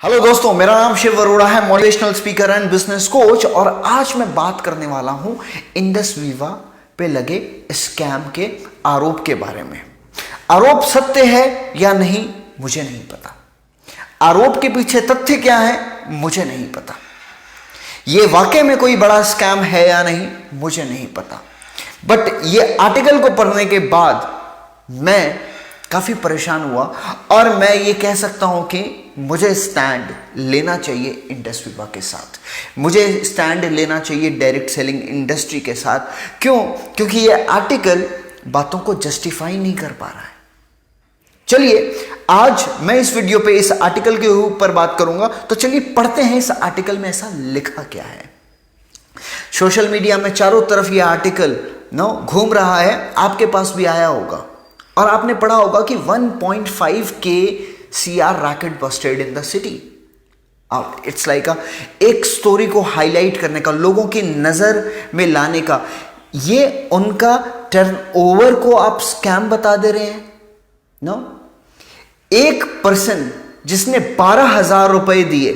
Hello दोस्तों, मेरा नाम शिव अरोड़ा है, motivational speaker and business coach. और आज मैं बात करने वाला हूं इंडसवीवा पे लगे स्कैम के आरोप के बारे में। आरोप सत्य है या नहीं मुझे नहीं पता, आरोप के पीछे तथ्य क्या है मुझे नहीं पता, ये वाकई में कोई बड़ा स्कैम है या नहीं मुझे नहीं पता। बट ये आर्टिकल को पढ़ने के बाद मैं काफी परेशान हुआ और मैं ये कह सकता हूं कि मुझे स्टैंड लेना चाहिए इंडसवीवा के साथ, मुझे स्टैंड लेना चाहिए डायरेक्ट सेलिंग इंडस्ट्री के साथ। क्यों? क्योंकि ये आर्टिकल बातों को जस्टिफाई नहीं कर पा रहा है। चलिए आज मैं इस वीडियो पे इस आर्टिकल के ऊपर बात करूंगा, तो चलिए पढ़ते हैं इस आर्टिकल में ऐसा लिखा क्या है। सोशल मीडिया में चारों तरफ ये आर्टिकल घूम रहा है, आपके पास भी आया होगा और आपने पढ़ा होगा कि 1.5 CR racket Busted in the city. It's like एक स्टोरी को हाईलाइट करने का, लोगों की नजर में लाने का, ये उनका टर्नओवर को आप स्कैम बता दे रहे हैं। नो, एक पर्सन जिसने 12,000 रुपए दिए,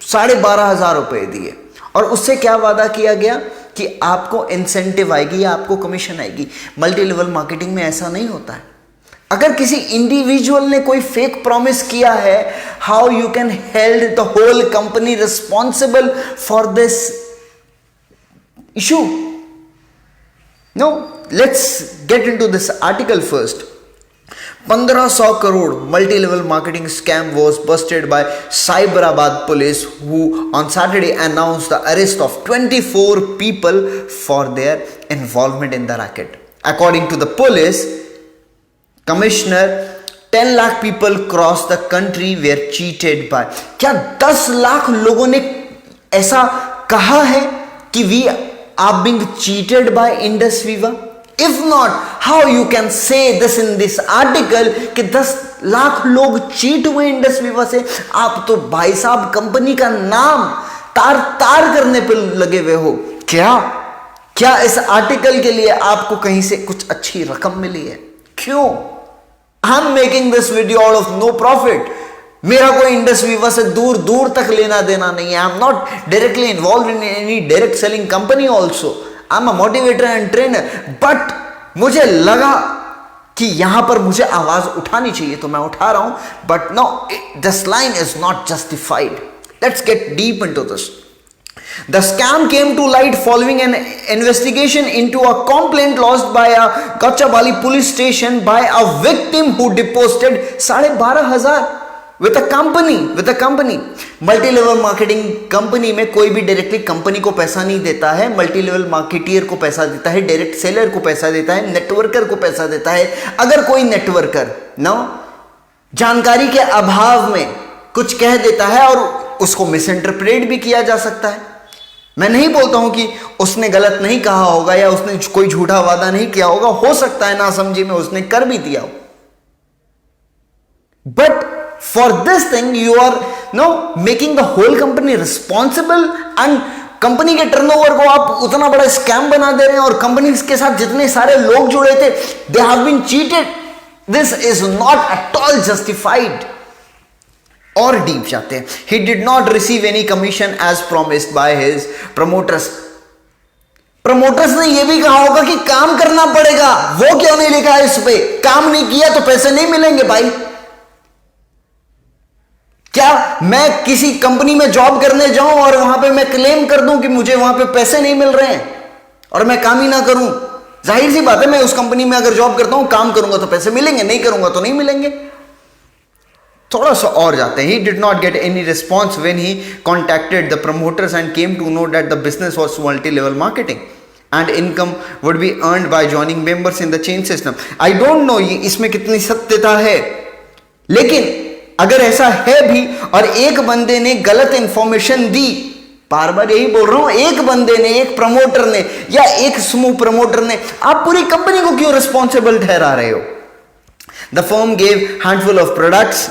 12,500 रुपए दिए, और उससे क्या वादा किया गया कि आपको इंसेंटिव आएगी या आपको कमीशन आएगी। मल्टी लेवल मार्केटिंग में ऐसा नहीं होता है। अगर किसी इंडिविजुअल ने कोई फेक प्रॉमिस किया है, how you can held the whole company responsible for this issue? No, let's get into this article first. 1500 crore multi level marketing scam was busted by Cyberabad police, who on Saturday announced the arrest of 24 people for their involvement in the racket. According to the police commissioner, 10 lakh people across the country were cheated by। क्या 10 लाख लोगों ने ऐसा कहा है कि we are being cheated by इंडसवीवा? If not, how you can say this in this article कि 10 लाख लोग cheat हुए इंडसवीवा से? आप तो भाई साहब कंपनी का नाम तार तार करने पर लगे हुए हो। क्या इस आर्टिकल के लिए आपको कहीं से कुछ अच्छी रकम मिली है? क्यों? I am making this video out of no profit. मेरा कोई इंडसवीवा से दूर दूर तक लेना देना नहीं है। I am not directly involve in any direct selling company also. I am a motivator and trainer. But मुझे लगा कि यहां पर मुझे आवाज उठानी चाहिए तो मैं उठा रहा हूं। But no, this line is not justified. Let's get deep into this. The scam came to light following an investigation into a complaint lodged by a Gachibowli police station by a victim who deposited 12,500 with a company। Multi level marketing company में कोई भी directly company को पैसा नहीं देता है। Multi level marketeer को पैसा देता है, डायरेक्ट सेलर को पैसा देता है, नेटवर्कर को पैसा देता है। अगर कोई नेटवर्कर जानकारी के अभाव में कुछ कह देता है और उसको मिस इंटरप्रेट भी किया जा सकता है। मैं नहीं बोलता हूं कि उसने गलत नहीं कहा होगा या उसने कोई झूठा वादा नहीं किया होगा, हो सकता है ना समझी में उसने कर भी दिया हो। But for this thing you are making the whole company responsible, and company के टर्नओवर को आप उतना बड़ा स्कैम बना दे रहे हैं और कंपनी के साथ जितने सारे लोग जुड़े थे, they have been cheated. This is not at all justified. और डीप जाते हैं। He did not receive any commission as promised by his promoters। Promoters ने यह भी कहा होगा कि काम करना पड़ेगा, वो क्यों नहीं लिखा है इस पे? काम नहीं किया तो पैसे नहीं मिलेंगे भाई। क्या मैं किसी कंपनी में जॉब करने जाऊं और वहां पे मैं क्लेम कर दूं कि मुझे वहां पे पैसे नहीं मिल रहे हैं और मैं काम ही ना करूं? जाहिर सी बात है, मैं उस कंपनी में अगर जॉब करता हूं, काम करूंगा तो पैसे मिलेंगे, नहीं करूंगा तो नहीं मिलेंगे। थोड़ा सा और जाते हैं। He did not get any response when he contacted the promoters and came to know that the business was multi-level marketing and income would be earned by joining members in the chain system। I don't know इसमें कितनी सत्यता है, लेकिन अगर ऐसा है भी और एक बंदे ने गलत इंफॉर्मेशन दी, बार बार यही बोल रहा हूं, एक बंदे ने, एक प्रमोटर ने या एक समूह प्रमोटर ने, आप पूरी कंपनी को क्यों रिस्पॉन्सिबल ठहरा रहे हो? The firm gave handful of products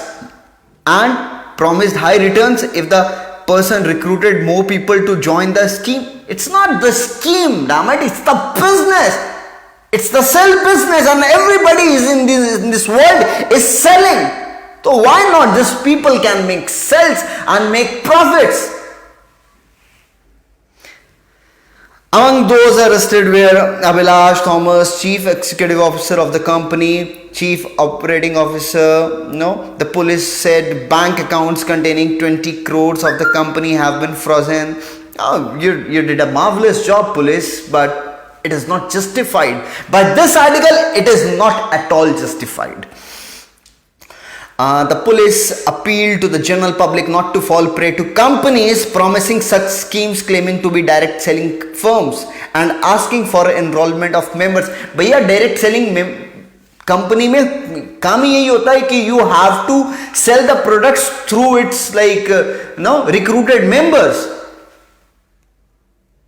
and promised high returns if the person recruited more people to join the scheme। It's not the scheme, damn it, it's the business, it's the sell business, and everybody is in this world is selling। तो why not, this people can make sales and make profits. Among those arrested were Abhilash Thomas, Chief Executive Officer of the company, Chief Operating Officer. No, the police said bank accounts containing 20 crores of the company have been frozen. Oh, you did a marvelous job, police, but it is not justified. By this article, it is not at all justified. The police appealed to the general public not to fall prey to companies promising such schemes, claiming to be direct selling firms and asking for enrollment of members. भैया direct selling company में काम ही यही होता है कि you have to sell the products through its like recruited members.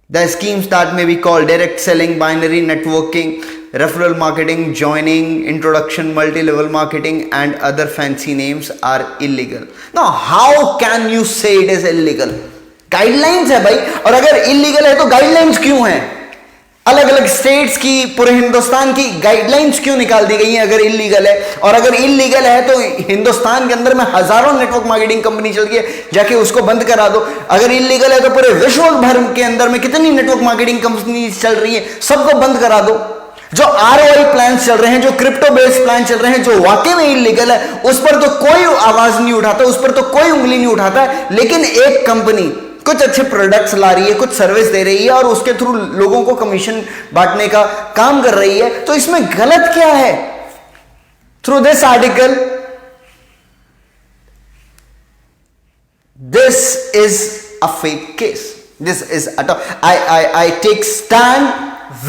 The schemes that may be called direct selling, binary networking, referral marketing, joining, introduction, multi-level marketing and other fancy names are illegal. Now, how can you say it is illegal? Guidelines है भाई, और अगर illegal है तो guidelines क्यों हैं? अलग अलग स्टेट्स की, पूरे हिंदुस्तान की गाइडलाइंस क्यों निकाल दी गई हैं अगर इलीगल है? और अगर इलीगल है तो हिंदुस्तान के अंदर में हजारों नेटवर्क मार्केटिंग कंपनी चल रही है, जाके उसको बंद करा दो. अगर इलीगल है तो पूरे विश्व भर के अंदर में कितनी नेटवर्क मार्केटिंग कंपनी चल रही है, सबको बंद करा दो. जो ROI प्लान चल रहे हैं, जो क्रिप्टो बेस्ड प्लान चल रहे हैं, जो वाकई में इलीगल है, उस पर तो कोई आवाज नहीं उठाता, उस पर तो कोई उंगली नहीं उठाता है. लेकिन एक कंपनी कुछ अच्छे प्रोडक्ट्स ला रही है, कुछ सर्विस दे रही है और उसके थ्रू लोगों को कमीशन बांटने का काम कर रही है, तो इसमें गलत क्या है? Through this article, this is a fake case. This is I take stand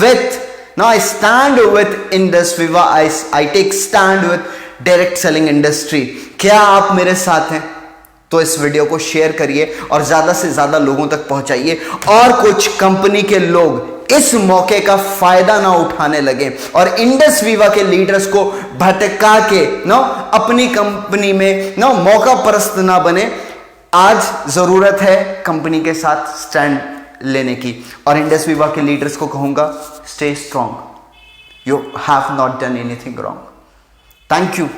with, now I stand with Indus Viva, I take stand with direct selling industry. क्या आप मेरे साथ हैं? तो इस वीडियो को शेयर करिए और ज्यादा से ज्यादा लोगों तक पहुंचाइए, और कुछ कंपनी के लोग इस मौके का फायदा ना उठाने लगे और इंडस वीवा के लीडर्स को भटका के अपनी कंपनी में मौका परस्त ना बने. आज जरूरत है कंपनी के साथ स्टैंड लेने की, और इंडस वीवा के लीडर्स को कहूंगा, stay strong, you have not done anything wrong. Thank you.